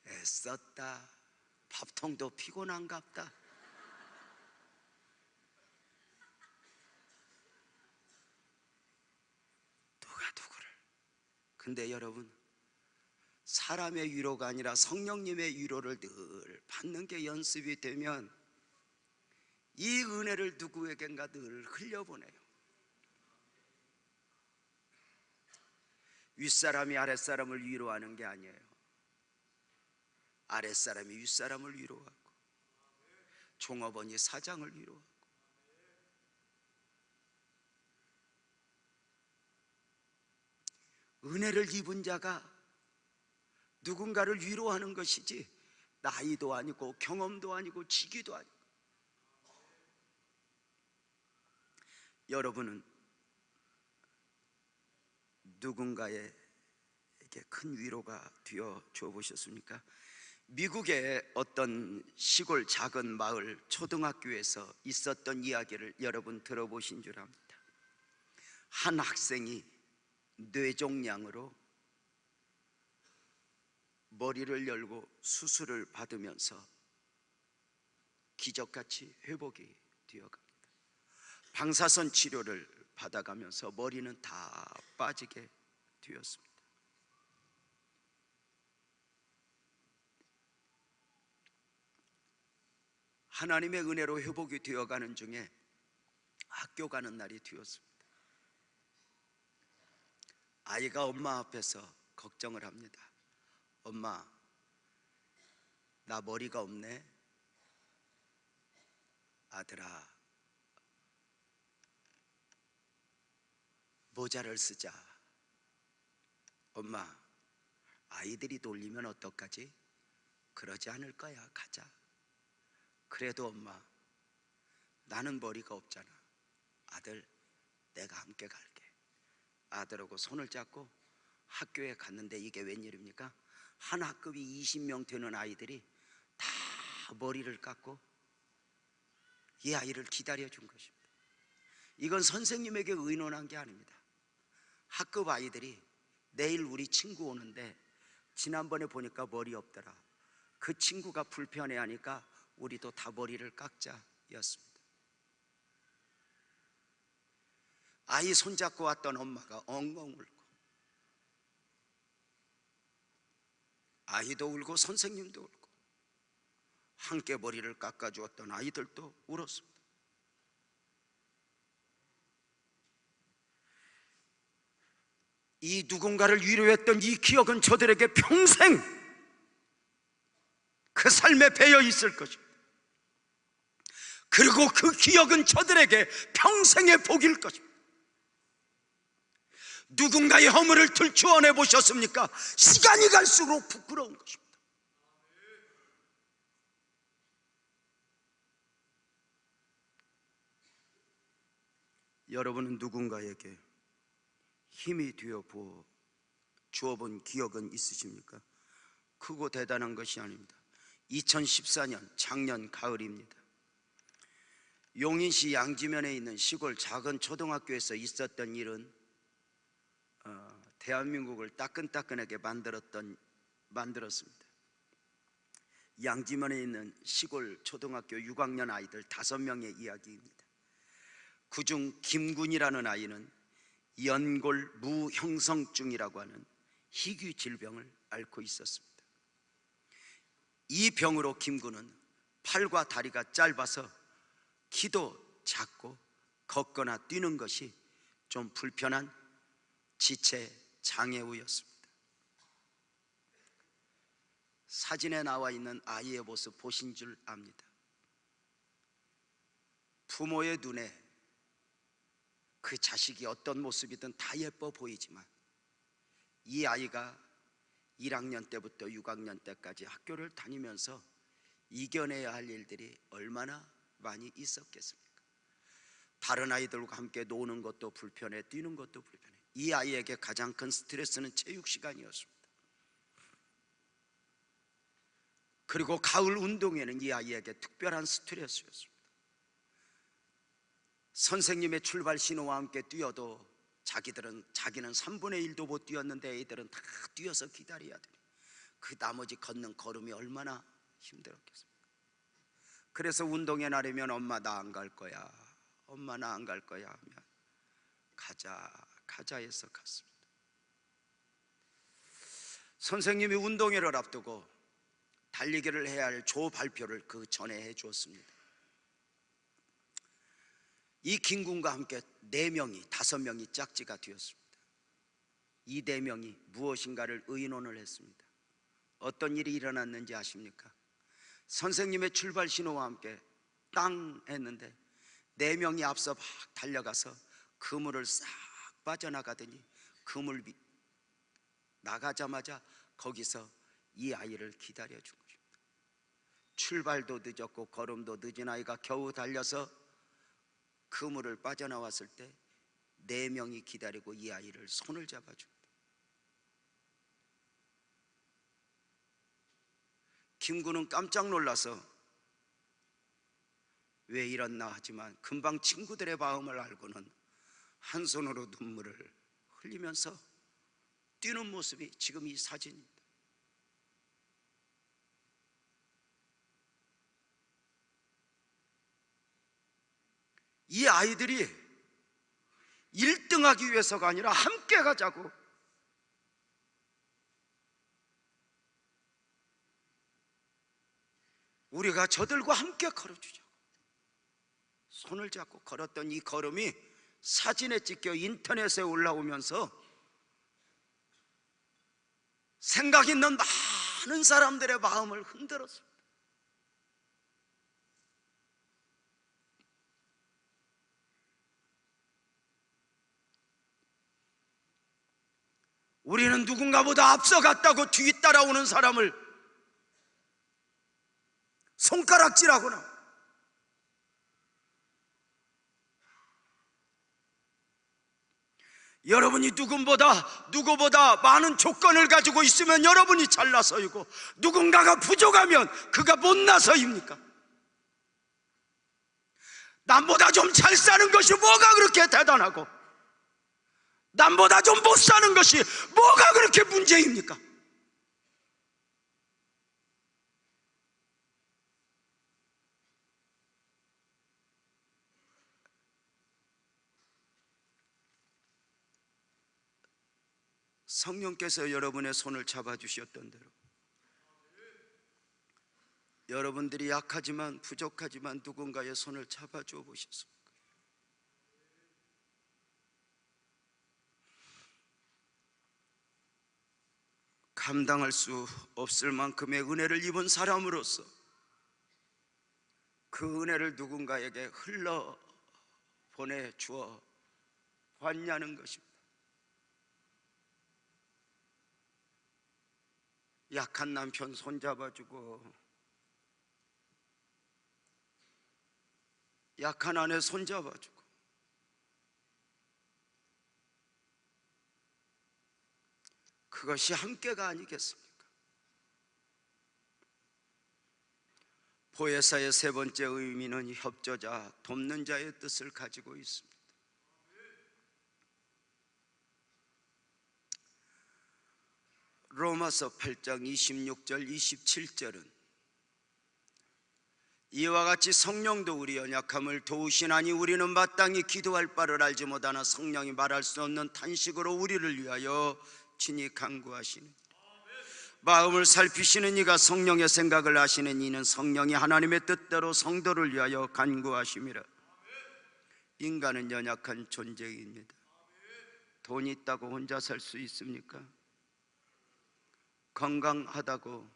애썼다. 밥통도 피곤한갑다. 누가 누구를. 근데 여러분, 사람의 위로가 아니라 성령님의 위로를 늘 받는 게 연습이 되면 이 은혜를 누구에겐가 늘 흘려보내요. 윗사람이 아랫사람을 위로하는 게 아니에요. 아랫사람이 윗사람을 위로하고 종업원이 사장을 위로하고. 은혜를 입은 자가 누군가를 위로하는 것이지 나이도 아니고 경험도 아니고 직위도 아니고. 여러분은 누군가에게 큰 위로가 되어 줘 보셨습니까? 미국의 어떤 시골 작은 마을 초등학교에서 있었던 이야기를 여러분 들어보신 줄 압니다. 한 학생이 뇌종양으로 머리를 열고 수술을 받으면서 기적같이 회복이 되어갑니다. 방사선 치료를 받아가면서 머리는 다 빠지게 되었습니다. 하나님의 은혜로 회복이 되어가는 중에 학교 가는 날이 되었습니다. 아이가 엄마 앞에서 걱정을 합니다. 엄마, 나 머리가 없네. 아들아, 모자를 쓰자. 엄마, 아이들이 놀리면 어떡하지? 그러지 않을 거야. 가자. 그래도 엄마, 나는 머리가 없잖아. 아들, 내가 함께 갈게. 아들하고 손을 잡고 학교에 갔는데 이게 웬일입니까? 한 학급이 20명 되는 아이들이 다 머리를 깎고 이 아이를 기다려준 것입니다. 이건 선생님에게 의논한 게 아닙니다. 학급 아이들이 내일 우리 친구 오는데 지난번에 보니까 머리 없더라. 그 친구가 불편해하니까 우리도 다 머리를 깎자 였습니다. 아이 손잡고 왔던 엄마가 엉엉 울고, 아이도 울고 선생님도 울고, 함께 머리를 깎아주었던 아이들도 울었습니다. 이 누군가를 위로했던 이 기억은 저들에게 평생 그 삶에 배어 있을 것입니다. 그리고 그 기억은 저들에게 평생의 복일 것입니다. 누군가의 허물을 들추어내 보셨습니까? 시간이 갈수록 부끄러운 것입니다. 여러분은 누군가에게 힘이 되어 주어본 기억은 있으십니까? 크고 대단한 것이 아닙니다. 2014년 작년 가을입니다. 용인시 양지면에 있는 시골 작은 초등학교에서 있었던 일은 대한민국을 따끈따끈하게 만들었습니다. 양지면에 있는 시골 초등학교 6학년 아이들 5명의 이야기입니다. 그중 김군이라는 아이는 연골 무형성증이라고 하는 희귀 질병을 앓고 있었습니다. 이 병으로 김군은 팔과 다리가 짧아서 키도 작고 걷거나 뛰는 것이 좀 불편한 지체 장애우였습니다. 사진에 나와 있는 아이의 모습 보신 줄 압니다. 부모의 눈에 그 자식이 어떤 모습이든 다 예뻐 보이지만 이 아이가 1학년 때부터 6학년 때까지 학교를 다니면서 이겨내야 할 일들이 얼마나 많이 있었겠습니까? 다른 아이들과 함께 노는 것도 불편해, 뛰는 것도 불편해. 이 아이에게 가장 큰 스트레스는 체육 시간이었습니다. 그리고 가을 운동회는 이 아이에게 특별한 스트레스였습니다. 선생님의 출발 신호와 함께 뛰어도 자기는 3분의 1도 못 뛰었는데 애들은 다 뛰어서 기다려야 되니 그 나머지 걷는 걸음이 얼마나 힘들었겠습니까? 그래서 운동회 날이면 엄마 나 안 갈 거야, 엄마 나 안 갈 거야 하면 가자 해서 갔습니다. 선생님이 운동회를 앞두고 달리기를 해야 할 조 발표를 그 전에 해 주었습니다. 이 김군과 함께 5명이 짝지가 되었습니다. 이 4명이 무엇인가를 의논을 했습니다. 어떤 일이 일어났는지 아십니까? 선생님의 출발 신호와 함께 땅 했는데 4명이 앞서 막 달려가서 그물을 싹 빠져나가더니 그물 나가자마자 거기서 이 아이를 기다려 준 것입니다. 출발도 늦었고 걸음도 늦은 아이가 겨우 달려서 그물을 빠져나왔을 때 4명이 기다리고 이 아이를 손을 잡아줍니다. 김군은 깜짝 놀라서 왜 이랬나 하지만 금방 친구들의 마음을 알고는 한 손으로 눈물을 흘리면서 뛰는 모습이 지금 이 사진입니다. 이 아이들이 1등하기 위해서가 아니라 함께 가자고, 우리가 저들과 함께 걸어주자고 손을 잡고 걸었던 이 걸음이 사진에 찍혀 인터넷에 올라오면서 생각 있는 많은 사람들의 마음을 흔들었습니다. 우리는 누군가보다 앞서갔다고 뒤따라오는 사람을 손가락질하거나 여러분이 누구보다 많은 조건을 가지고 있으면 여러분이 잘나서이고 누군가가 부족하면 그가 못나서입니까? 남보다 좀 잘 사는 것이 뭐가 그렇게 대단하고 남보다 좀 못 사는 것이 뭐가 그렇게 문제입니까? 성령께서 여러분의 손을 잡아주셨던 대로 여러분들이 약하지만 부족하지만 누군가의 손을 잡아줘 보셨습니까? 감당할 수 없을 만큼의 은혜를 입은 사람으로서 그 은혜를 누군가에게 흘러 보내주어 봤냐는 것입니다. 약한 남편 손잡아주고 약한 아내 손잡아주고 그것이 함께가 아니겠습니까? 보혜사의 세 번째 의미는 협조자, 돕는 자의 뜻을 가지고 있습니다. 로마서 8장 26절 27절은 이와 같이 성령도 우리 연약함을 도우시나니 우리는 마땅히 기도할 바를 알지 못하나 성령이 말할 수 없는 탄식으로 우리를 위하여 친히 간구하시는, 마음을 살피시는 이가 성령의 생각을 아시는 이는 성령이 하나님의 뜻대로 성도를 위하여 간구하심이라. 인간은 연약한 존재입니다. 돈이 있다고 혼자 살 수 있습니까? 건강하다고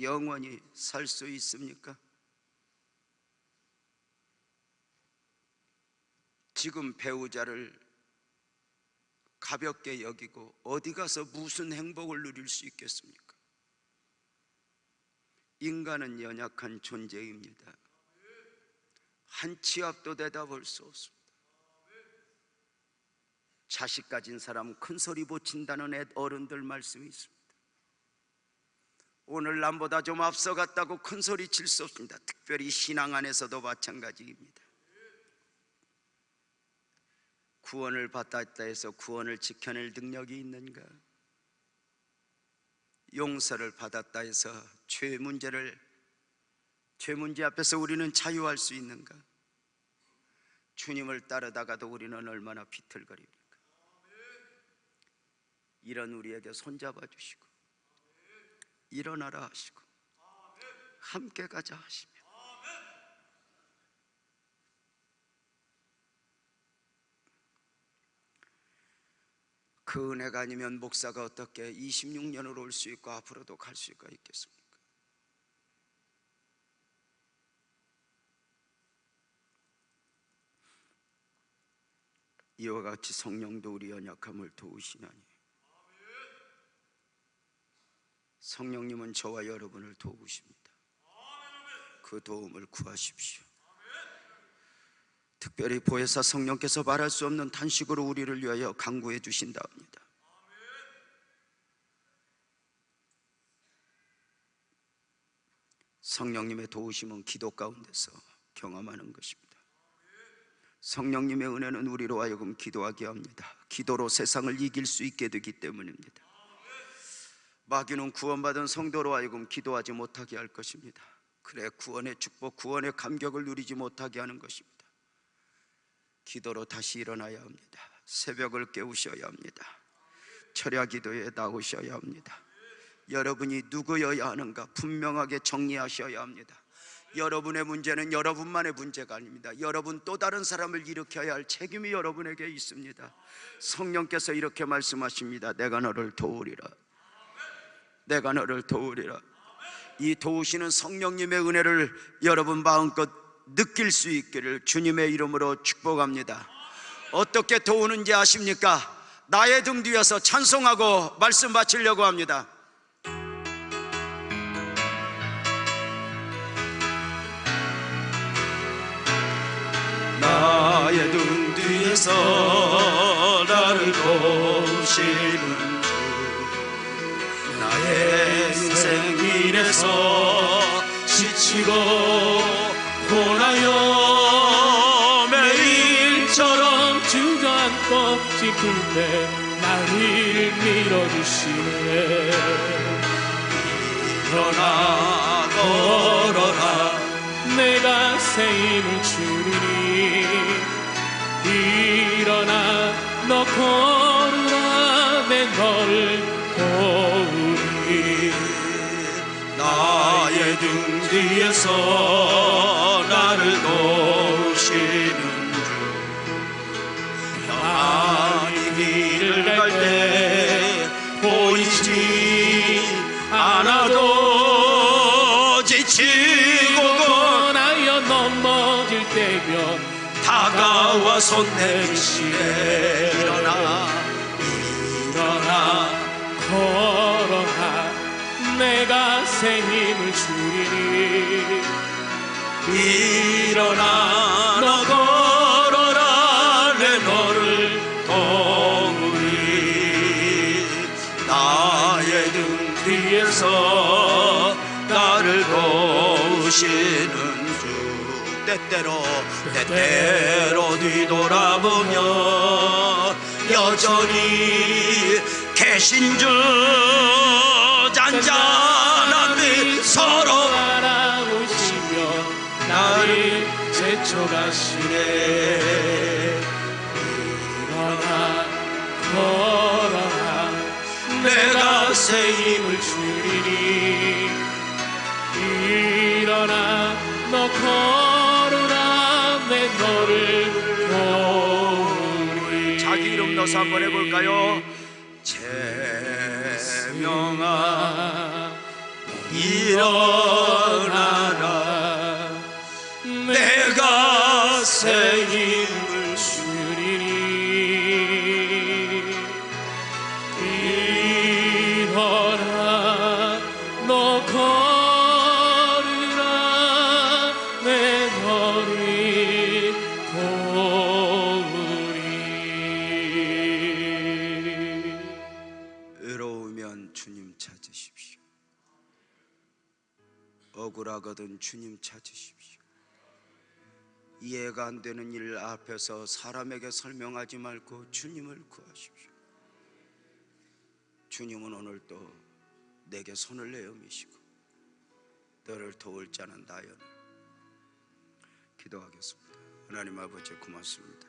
영원히 살 수 있습니까? 지금 배우자를 가볍게 여기고 어디 가서 무슨 행복을 누릴 수 있겠습니까? 인간은 연약한 존재입니다. 한 치 앞도 내다볼 수 없습니다. 자식 가진 사람 큰 소리 못 친다는 어른들 말씀이 있습니다. 오늘 남보다 좀 앞서갔다고 큰 소리 칠 수 없습니다. 특별히 신앙 안에서도 마찬가지입니다. 구원을 받았다 해서 구원을 지켜낼 능력이 있는가? 용서를 받았다 해서 죄 문제 앞에서 우리는 자유할 수 있는가? 주님을 따르다가도 우리는 얼마나 비틀거립니까? 이런 우리에게 손잡아 주시고 일어나라 하시고 함께 가자 하시며 그 은혜가 아니면 목사가 어떻게 26년을 올 수 있고 앞으로도 갈 수가 있겠습니까? 이와 같이 성령도 우리 연약함을 도우시나니 성령님은 저와 여러분을 도우십니다. 그 도움을 구하십시오. 특별히 보혜사 성령께서 말할 수 없는 탄식으로 우리를 위하여 간구해 주신다 합니다. 성령님의 도우심은 기도 가운데서 경험하는 것입니다. 성령님의 은혜는 우리로 하여금 기도하게 합니다. 기도로 세상을 이길 수 있게 되기 때문입니다. 마귀는 구원받은 성도로 하여금 기도하지 못하게 할 것입니다. 그래 구원의 축복, 구원의 감격을 누리지 못하게 하는 것입니다. 기도로 다시 일어나야 합니다. 새벽을 깨우셔야 합니다. 철야 기도에 나오셔야 합니다. 여러분이 누구여야 하는가 분명하게 정리하셔야 합니다. 여러분의 문제는 여러분만의 문제가 아닙니다. 여러분 또 다른 사람을 일으켜야 할 책임이 여러분에게 있습니다. 성령께서 이렇게 말씀하십니다. 내가 너를 도우리라. 내가 너를 도우리라. 이 도우시는 성령님의 은혜를 여러분 마음껏 느낄 수 있기를 주님의 이름으로 축복합니다. 어떻게 도우는지 아십니까? 나의 등 뒤에서 찬송하고 말씀 바치려고 합니다. 나의 등 뒤에서 나를 도우시는 주, 나의 인생 길에서 지치고 고나여 매일처럼 주저앉고 싶을 때 나를 밀어주시네. 일어나 걸어라. 내가 새 힘을 주리니 일어나 너 걸으라. 내 너를 도우리. 나의 등 뒤에서 나를 도우시는 주, 평안히 길을 갈 때 보이지 않아도 지치고 고나여 넘어질 때면 다가와 손 내미시네. 일어나 걸어라. 내가 새 힘을 주리니 일어나 너 걸어라. 내 너를 도우리. 나 도우시는 주 때때로 뒤돌아보면 여전히 계신 주 잔잔한 미소로 바라보시며 나를 제쳐가시네. 일어나 걸어라 내가 새 힘을 주리니. 일어나 너 걸으라 내 너를 도우리. 자기 이름 넣어서 한번 해볼까요? 제명아 일어나라 내가 새 힘을 주리니. 일어나 너 걸으라 내 너를 도우리. 외로우면 주님 찾으십시오. 억울하거든 주님 찾으십시오. 이해가 안 되는 일 앞에서 사람에게 설명하지 말고 주님을 구하십시오. 주님은 오늘 또 내게 손을 내어 미시고 너를 도울 자는 나여는. 기도하겠습니다. 하나님 아버지 고맙습니다.